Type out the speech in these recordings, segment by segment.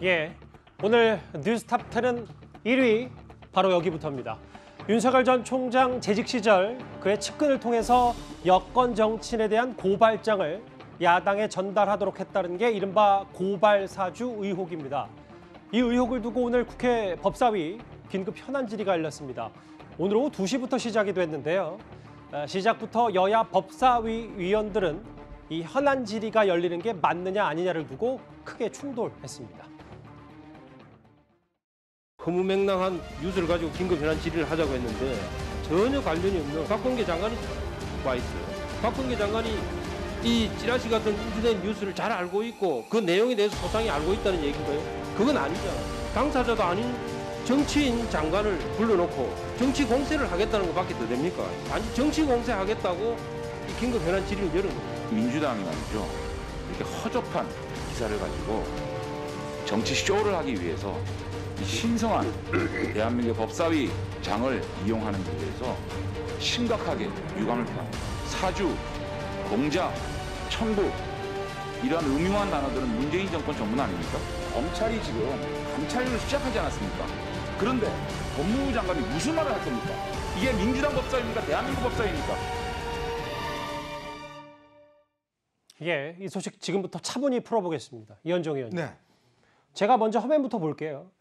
예, 오늘 뉴스탑 10은 1위 바로 여기부터입니다. 윤석열 전 총장 재직 시절 그의 측근을 통해서 여권 정치인에 대한 고발장을 야당에 전달하도록 했다는 게 이른바 고발사주 의혹입니다. 이 의혹을 두고 오늘 국회 법사위 긴급 현안 질의가 열렸습니다. 오늘 오후 2시부터 시작이 됐는데요. 시작부터 여야 법사위 위원들은 이 현안 질의가 열리는 게 맞느냐 아니냐를 두고 크게 충돌했습니다. 허무맹랑한 뉴스를 가지고 긴급 현안 질의를 하자고 했는데 전혀 관련이 없는 박범계 장관이 와 있어요. 박범계 장관이 이 찌라시 같은 인터넷 뉴스를 잘 알고 있고 그 내용에 대해서 소상히 알고 있다는 얘기인가요? 그건 아니잖아. 당사자도 아닌 정치인 장관을 불러놓고 정치 공세를 하겠다는 것밖에 더 됩니까? 아니 정치 공세 하겠다고 이 긴급 현안 질의를 열은 거예요. 민주당이 말이죠. 이렇게 허접한 기사를 가지고 정치 쇼를 하기 위해서 이 신성한 대한민국 법사위 장을 이용하는 데 대해서 심각하게 유감을 표합니다. 사주, 공작, 청부 이러한 음흉한 단어들은 문재인 정권 전문 아닙니까? 검찰이 지금 감찰을 시작하지 않았습니까? 그런데 법무부 장관이 무슨 말을 할 겁니까? 이게 민주당 법사위입니까? 대한민국 법사위입니까? 예, 이 소식 지금부터 차분히 풀어보겠습니다. 이현정 의원님. 네. 제가 먼저 화면부터 볼게요.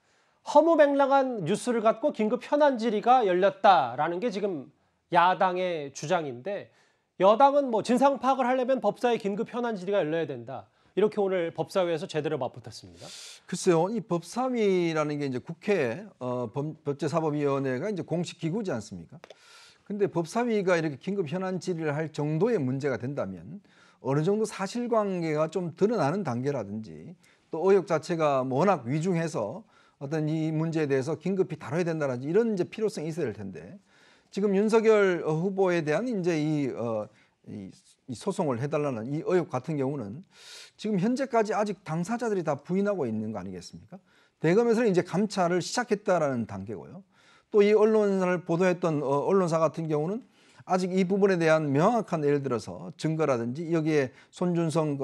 허무맹랑한 뉴스를 갖고 긴급 현안 질의가 열렸다라는 게 지금 야당의 주장인데 여당은 뭐 진상 파악을 하려면 법사위 긴급 현안 질의가 열려야 된다. 이렇게 오늘 법사위에서 제대로 맞붙었습니다. 글쎄요, 이 법사위라는 게 이제 국회 법제사법위원회가 이제 공식 기구지 않습니까? 근데 법사위가 이렇게 긴급 현안 질의를 할 정도의 문제가 된다면 어느 정도 사실관계가 좀 드러나는 단계라든지 또 의혹 자체가 워낙 위중해서 어떤 이 문제에 대해서 긴급히 다뤄야 된다든지 이런 이제 필요성이 있어야 될 텐데 지금 윤석열 후보에 대한 이제 이 소송을 해달라는 이 의혹 같은 경우는 지금 현재까지 아직 당사자들이 다 부인하고 있는 거 아니겠습니까? 대검에서는 이제 감찰을 시작했다라는 단계고요. 또 이 언론을 보도했던 언론사 같은 경우는 아직 이 부분에 대한 명확한 예를 들어서 증거라든지 여기에 손준성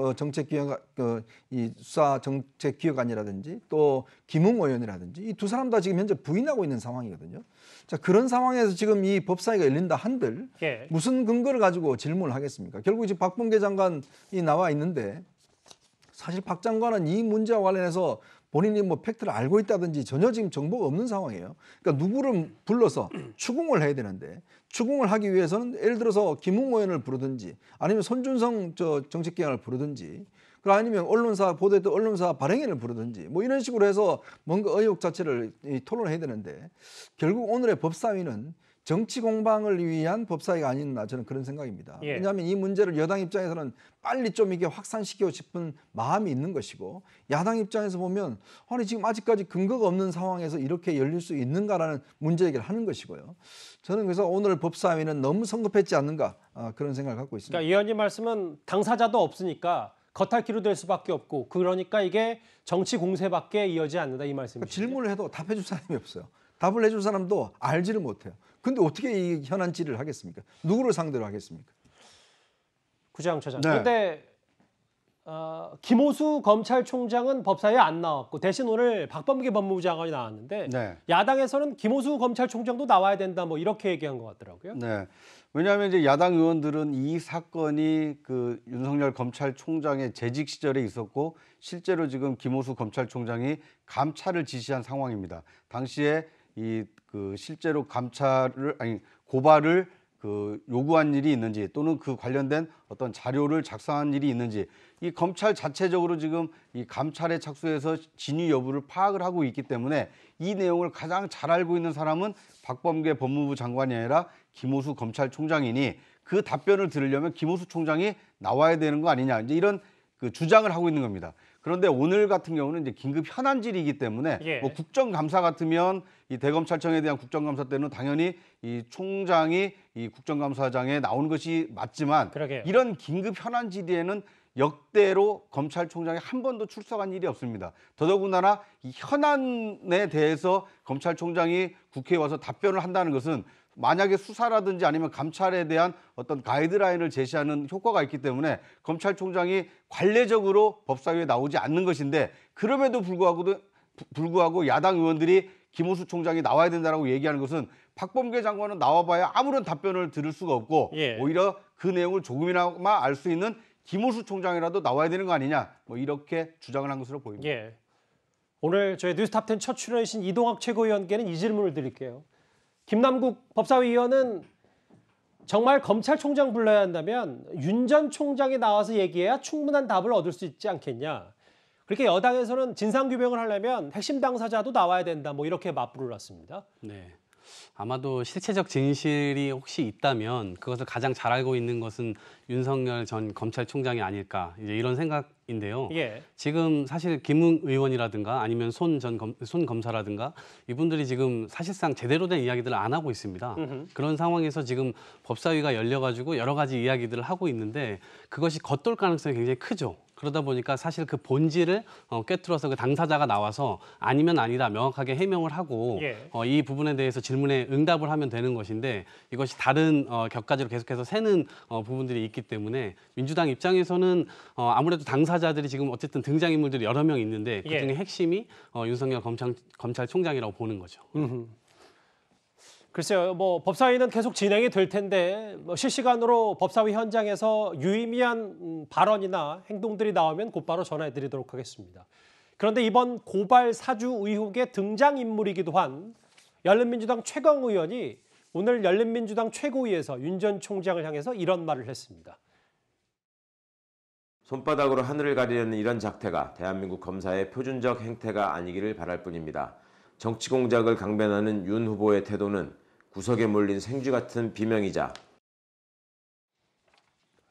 이 수사 정책기획관이라든지 또 김웅 의원이라든지 이 두 사람 다 지금 현재 부인하고 있는 상황이거든요. 자, 그런 상황에서 지금 이 법사위가 열린다 한들 무슨 근거를 가지고 질문을 하겠습니까? 결국 이제 박범계 장관이 나와 있는데 사실 박 장관은 이 문제와 관련해서 본인이 뭐 팩트를 알고 있다든지 전혀 지금 정보가 없는 상황이에요. 그러니까 누구를 불러서 추궁을 해야 되는데 추궁을 하기 위해서는 예를 들어서 김웅 의원을 부르든지 아니면 손준성 정책기관을 부르든지 아니면 언론사 보도했던 언론사 발행인을 부르든지 뭐 이런 식으로 해서 뭔가 의혹 자체를 토론해야 되는데 결국 오늘의 법사위는 정치 공방을 위한 법사위가 아니었나 저는 그런 생각입니다. 왜냐하면 이 문제를 여당 입장에서는 빨리 좀 이게 확산시키고 싶은 마음이 있는 것이고 야당 입장에서 보면 아니 지금 아직까지 근거가 없는 상황에서 이렇게 열릴 수 있는가라는 문제 제기를 하는 것이고요. 저는 그래서 오늘 법사위는 너무 성급했지 않는가 그런 생각을 갖고 있습니다. 그러니까 의원님 말씀은 당사자도 없으니까 겉핥기로 될 수밖에 없고 그러니까 이게 정치 공세밖에 이어지지 않는다 이 말씀이시죠? 그러니까 질문을 해도 답해 줄 사람이 없어요. 답을 해줄 사람도 알지를 못해요. 근데 어떻게 이 현안 질의를 하겠습니까? 누구를 상대로 하겠습니까? 구자영 처장. 그런데 김오수 검찰총장은 법사위에 안 나왔고 대신 오늘 박범계 법무부 장관이 나왔는데 야당에서는 김오수 검찰총장도 나와야 된다 뭐 이렇게 얘기한 것 같더라고요. 네. 왜냐하면 이제 야당 의원들은 이 사건이 그 윤석열 검찰총장의 재직 시절에 있었고 실제로 지금 김오수 검찰총장이 감찰을 지시한 상황입니다. 당시에 실제로 고발을 요구한 일이 있는지 또는 그 관련된 어떤 자료를 작성한 일이 있는지 이 검찰 자체적으로 지금 이 감찰에 착수해서 진위 여부를 파악을 하고 있기 때문에 이 내용을 가장 잘 알고 있는 사람은 박범계 법무부 장관이 아니라 김오수 검찰총장이니 그 답변을 들으려면 김오수 총장이 나와야 되는 거 아니냐 이제 이런 주장을 하고 있는 겁니다. 그런데 오늘 같은 경우는 이제 긴급 현안 질의이기 때문에 뭐 국정감사 같으면 이 대검찰청에 대한 국정감사 때는 당연히 이 총장이 이 국정감사장에 나오는 것이 맞지만 이런 긴급 현안 질의에는 역대로 검찰총장이 한 번도 출석한 일이 없습니다. 더더군다나 이 현안에 대해서 검찰총장이 국회에 와서 답변을 한다는 것은 만약에 수사라든지 아니면 감찰에 대한 어떤 가이드라인을 제시하는 효과가 있기 때문에 검찰총장이 관례적으로 법사위에 나오지 않는 것인데 그럼에도 불구하고 불구하고 야당 의원들이 김호수 총장이 나와야 된다라고 얘기하는 것은 박범계 장관은 나와봐야 아무런 답변을 들을 수가 없고 예. 오히려 그 내용을 조금이나마 알 수 있는 김호수 총장이라도 나와야 되는 거 아니냐 뭐 이렇게 주장을 한 것으로 보입니다. 예. 오늘 저희 뉴스탑10 첫 출연이신 이동학 최고위원께는 이 질문을 드릴게요. 김남국 법사위원은 정말 검찰총장 불러야 한다면 윤 전 총장이 나와서 얘기해야 충분한 답을 얻을 수 있지 않겠냐. 그렇게 여당에서는 진상규명을 하려면 핵심 당사자도 나와야 된다. 뭐 이렇게 맞불을 놨습니다. 네. 아마도 실체적 진실이 혹시 있다면 그것을 가장 잘 알고 있는 것은 윤석열 전 검찰총장이 아닐까 이제 이런 생각인데요. 예. 지금 사실 김웅 의원이라든가 아니면 손 검사라든가 이분들이 지금 사실상 제대로 된 이야기들을 안 하고 있습니다. 그런 상황에서 지금 법사위가 열려가지고 여러 가지 이야기들을 하고 있는데 그것이 겉돌 가능성이 굉장히 크죠. 그러다 보니까 사실 그 본질을 꿰뚫어서 그 당사자가 나와서 아니면 아니다 명확하게 해명을 하고 예. 이 부분에 대해서 질문에 응답을 하면 되는 것인데 이것이 다른 격가지로 계속해서 새는 부분들이 있기 때문에 민주당 입장에서는 아무래도 당사자들이 지금 어쨌든 등장인물들이 여러 명 있는데 그중에 예. 핵심이 윤석열 검찰총장이라고 보는 거죠. 글쎄요, 뭐 법사위는 계속 진행이 될 텐데 뭐 실시간으로 법사위 현장에서 유의미한 발언이나 행동들이 나오면 곧바로 전해드리도록 하겠습니다. 그런데 이번 고발 사주 의혹의 등장인물이기도 한 열린민주당 최강 의원이 오늘 열린민주당 최고위에서 윤 전 총장을 향해서 이런 말을 했습니다. 손바닥으로 하늘을 가리려는 이런 작태가 대한민국 검사의 표준적 행태가 아니기를 바랄 뿐입니다. 정치 공작을 강변하는 윤 후보의 태도는 구석에 몰린 생쥐 같은 비명이자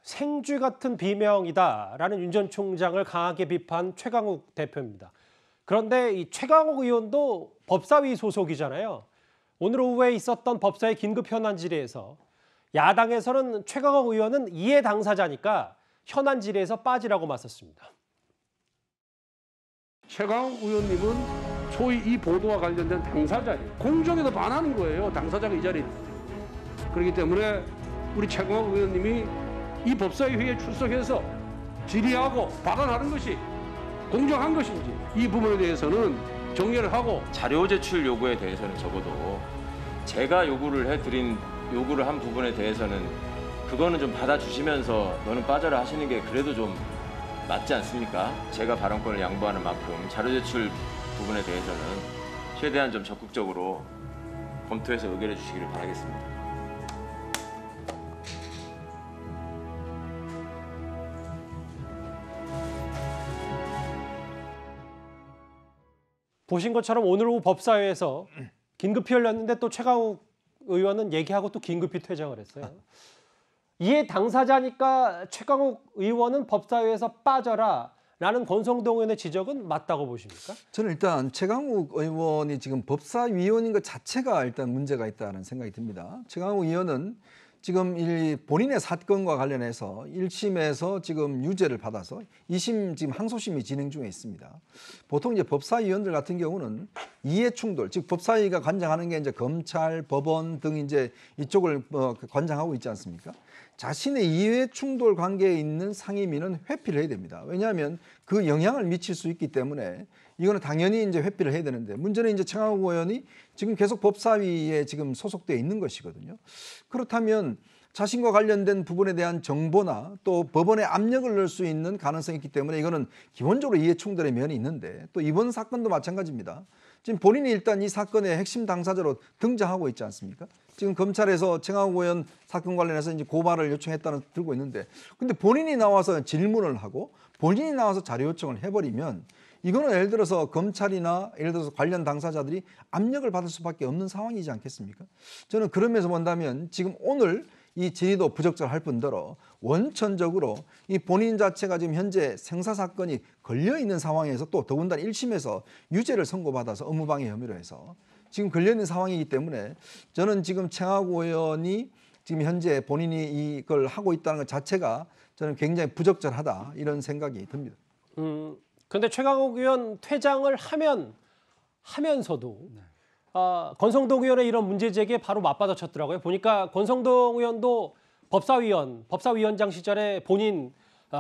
생쥐 같은 비명이다라는 윤 전 총장을 강하게 비판 최강욱 대표입니다. 그런데 이 최강욱 의원도 법사위 소속이잖아요. 오늘 오후에 있었던 법사위 긴급 현안 질의에서 야당에서는 최강욱 의원은 이해 당사자니까 현안 질의에서 빠지라고 맞섰습니다. 최강욱 의원님은 소위 이 보도와 관련된 당사자예요. 공정에도 반하는 거예요. 당사자가 이 자리에 있는데. 그렇기 때문에 우리 최강욱 의원님이 이 법사위 회의에 출석해서 질의하고 발언하는 것이 공정한 것인지 이 부분에 대해서는 정리를 하고 자료 제출 요구에 대해서는 적어도 제가 요구를 한 부분에 대해서는 그거는 좀 받아주시면서 너는 빠져라 하시는 게 그래도 좀 맞지 않습니까? 제가 발언권을 양보하는 만큼 자료 제출 부분에 대해서는 최대한 좀 적극적으로 검토해서 의결해 주시기를 바라겠습니다. 보신 것처럼 오늘 오후 법사위에서 긴급히 열렸는데 또 최강욱 의원은 얘기하고 또 긴급히 퇴장을 했어요. 이에 당사자니까 최강욱 의원은 법사위에서 빠져라 라는 권성동 의원의 지적은 맞다고 보십니까? 저는 일단 최강욱 의원이 지금 법사위원인 것 자체가 일단 문제가 있다는 생각이 듭니다. 최강욱 의원은 지금 본인의 사건과 관련해서 1심에서 지금 유죄를 받아서 2심 지금 항소심이 진행 중에 있습니다. 보통 이제 법사위원들 같은 경우는 이해 충돌, 즉 법사위가 관장하는 게 이제 검찰, 법원 등 이제 이쪽을 관장하고 있지 않습니까? 자신의 이해 충돌 관계에 있는 상임위는 회피를 해야 됩니다. 왜냐하면 그 영향을 미칠 수 있기 때문에 이거는 당연히 이제 회피를 해야 되는데 문제는 이제 최강욱 의원이 지금 계속 법사위에 지금 소속되어 있는 것이거든요. 그렇다면 자신과 관련된 부분에 대한 정보나 또 법원에 압력을 넣을 수 있는 가능성이 있기 때문에 이거는 기본적으로 이해 충돌의 면이 있는데 또 이번 사건도 마찬가지입니다. 지금 본인이 일단 이 사건의 핵심 당사자로 등장하고 있지 않습니까? 지금 검찰에서 최강욱 의원 사건 관련해서 이제 고발을 요청했다는 들고 있는데 근데 본인이 나와서 질문을 하고 본인이 나와서 자료 요청을 해버리면 이거는 예를 들어서 검찰이나 예를 들어서 관련 당사자들이 압력을 받을 수밖에 없는 상황이지 않겠습니까? 저는 그런 면에서 본다면 지금 오늘 이 질의도 부적절할 뿐더러 원천적으로 이 본인 자체가 지금 현재 생사 사건이 걸려 있는 상황에서 또 더군다나 1심에서 유죄를 선고받아서 업무방해 혐의로 해서 지금 걸려 있는 상황이기 때문에 저는 지금 최강욱 의원이 지금 현재 본인이 이걸 하고 있다는 것 자체가 저는 굉장히 부적절하다 이런 생각이 듭니다. 근데 최강욱 의원 퇴장을 하면서도 권성동 의원의 이런 문제 제기에 바로 맞받아쳤더라고요. 보니까 권성동 의원도 법사위원장 시절에 본인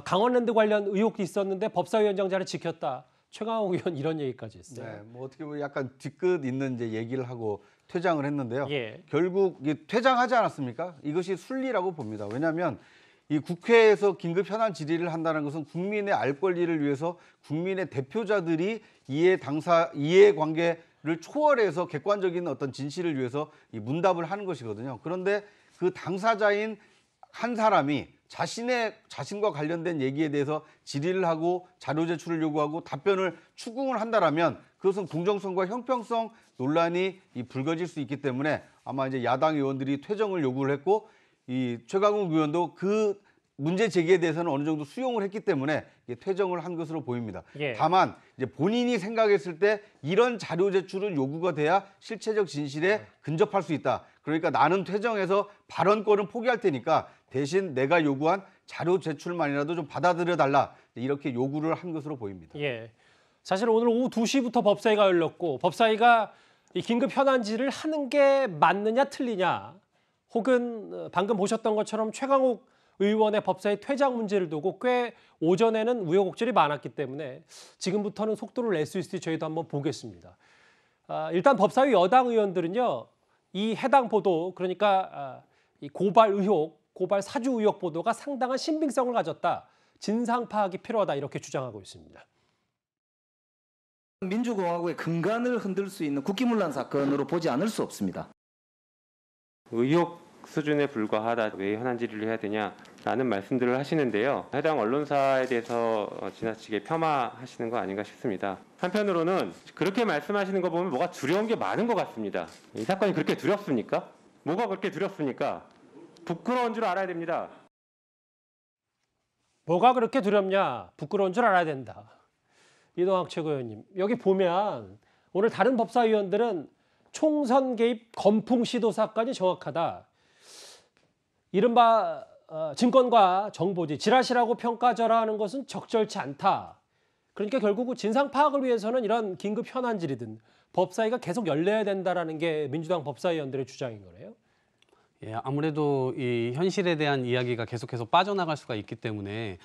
강원랜드 관련 의혹도 있었는데 법사위원장 자리를 지켰다. 최강욱 의원 이런 얘기까지 했어요. 네, 뭐 어떻게 보면 약간 뒤끝 있는 이제 얘기를 하고 퇴장을 했는데요. 예. 결국 이게 퇴장하지 않았습니까? 이것이 순리라고 봅니다. 왜냐하면 이 국회에서 긴급 현안 질의를 한다는 것은 국민의 알 권리를 위해서 국민의 대표자들이 이해관계를 초월해서 객관적인 어떤 진실을 위해서 이 문답을 하는 것이거든요. 그런데 그 당사자인 한 사람이 자신과 관련된 얘기에 대해서 질의를 하고 자료 제출을 요구하고 답변을 추궁을 한다라면 그것은 공정성과 형평성 논란이 불거질 수 있기 때문에 아마 이제 야당 의원들이 퇴정을 요구를 했고 이 최강욱 의원도 그 문제 제기에 대해서는 어느 정도 수용을 했기 때문에 퇴정을 한 것으로 보입니다. 예. 다만 이제 본인이 생각했을 때 이런 자료 제출은 요구가 돼야 실체적 진실에 근접할 수 있다. 그러니까 나는 퇴정해서 발언권은 포기할 테니까 대신 내가 요구한 자료 제출만이라도 좀 받아들여 달라. 이렇게 요구를 한 것으로 보입니다. 예. 사실 오늘 오후 2시부터 법사위가 열렸고 법사위가 이 긴급 현안질을 하는 게 맞느냐 틀리냐 혹은 방금 보셨던 것처럼 최강욱 의원의 법사위 퇴장 문제를 두고 꽤 오전에는 우여곡절이 많았기 때문에 지금부터는 속도를 낼 수 있을지 저희도 한번 보겠습니다. 일단 법사위 여당 의원들은요. 이 해당 보도 그러니까 이 고발 의혹, 고발 사주 의혹 보도가 상당한 신빙성을 가졌다. 진상 파악이 필요하다 이렇게 주장하고 있습니다. 민주공화국의 근간을 흔들 수 있는 국기문란 사건으로 보지 않을 수 없습니다. 의혹 수준에 불과하다. 왜 현안 질의를 해야 되냐라는 말씀들을 하시는데요. 해당 언론사에 대해서 지나치게 폄하하시는 거 아닌가 싶습니다. 한편으로는 그렇게 말씀하시는 거 보면 뭐가 두려운 게 많은 것 같습니다. 이 사건이 그렇게 두렵습니까? 뭐가 그렇게 두렵습니까? 부끄러운 줄 알아야 됩니다. 뭐가 그렇게 두렵냐? 부끄러운 줄 알아야 된다. 이동학 최고위원님, 여기 보면 오늘 다른 법사위원들은 총선 개입 건풍 시도 사건이 정확하다. 이른바 증권과 정보지 지라시라고 평가절하하는 것은 적절치 않다. 그러니까 결국 진상 파악을 위해서는 이런 긴급 현안질이든 법사위가 계속 열려야 된다라는 게 민주당 법사위원들의 주장인 거네요. 예, 아무래도 이 현실에 대한 이야기가 계속해서 빠져나갈 수가 있기 때문에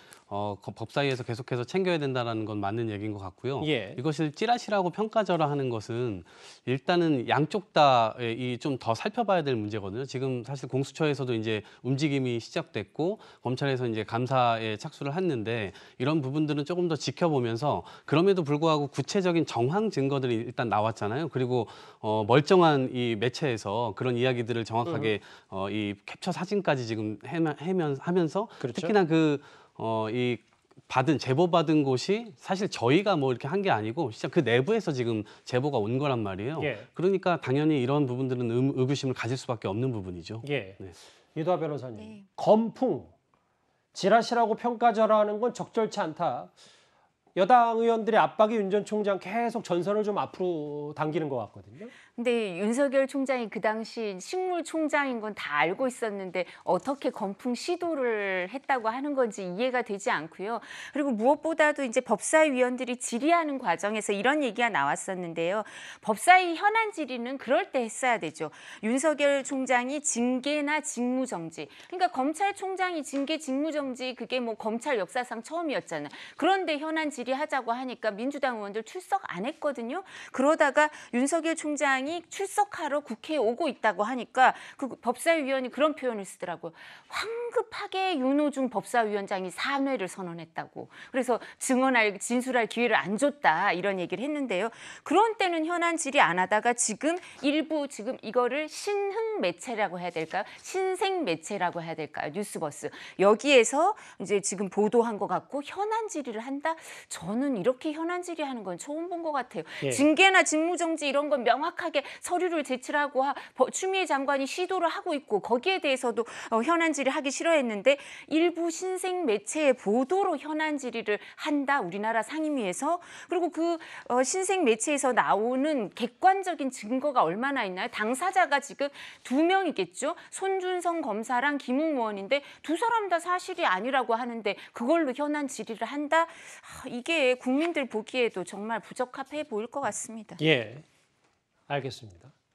법사위에서 계속해서 챙겨야 된다는 건 맞는 얘기인 것 같고요. 예. 이것을 찌라시라고 평가절하하는 것은 일단은 양쪽 다 좀 더 살펴봐야 될 문제거든요. 지금 사실 공수처에서도 이제 움직임이 시작됐고 검찰에서 이제 감사에 착수를 했는데 이런 부분들은 조금 더 지켜보면서 그럼에도 불구하고 구체적인 정황 증거들이 일단 나왔잖아요. 그리고 멀쩡한 이 매체에서 그런 이야기들을 정확하게 이 캡처 사진까지 지금 하면서 그렇죠. 특히나 이 제보받은 곳이 사실 저희가 뭐 이렇게 한 게 아니고 진짜 그 내부에서 지금 제보가 온 거란 말이에요. 예. 그러니까 당연히 이런 부분들은 의구심을 가질 수밖에 없는 부분이죠. 예. 네. 이도하 변호사님, 네. 건풍, 지라시라고 평가절하하는 건 적절치 않다. 여당 의원들의 압박이 윤 전 총장 계속 전선을 좀 앞으로 당기는 것 같거든요. 근데 윤석열 총장이 그 당시 식물총장인 건 다 알고 있었는데 어떻게 건풍 시도를 했다고 하는 건지 이해가 되지 않고요. 그리고 무엇보다도 이제 법사위 위원들이 질의하는 과정에서 이런 얘기가 나왔었는데요. 법사위 현안 질의는 그럴 때 했어야 되죠. 윤석열 총장이 징계나 직무정지. 그러니까 검찰총장이 징계, 직무정지 그게 뭐 검찰 역사상 처음이었잖아요. 그런데 현안 질의하자고 하니까 민주당 의원들 출석 안 했거든요. 그러다가 윤석열 총장이 출석하러 국회에 오고 있다고 하니까 그 법사위원이 그런 표현을 쓰더라고요. 황급하게 윤호중 법사위원장이 사퇴를 선언했다고. 그래서 진술할 기회를 안 줬다 이런 얘기를 했는데요. 그런 때는 현안 질의 안 하다가 지금 이거를 신흥 매체라고 해야 될까요? 신생 매체라고 해야 될까요? 뉴스버스. 여기에서 이제 지금 보도한 것 같고 현안 질의를 한다? 저는 이렇게 현안 질의하는 건 처음 본 것 같아요. 예. 징계나 직무정지 이런 건 명확하게 서류를 제출하고 추미애 장관이 시도를 하고 있고 거기에 대해서도 현안 질의하기 싫어했는데 일부 신생 매체의 보도로 현안 질의를 한다. 우리나라 상임위에서. 그리고 그 신생 매체에서 나오는 객관적인 증거가 얼마나 있나요? 당사자가 지금 2명이겠죠. 손준성 검사랑 김웅 의원인데 두 사람 다 사실이 아니라고 하는데 그걸로 현안 질의를 한다? 이게 국민들 보기에도 정말 부적합해 보일 것 같습니다. 예, 알겠습니다.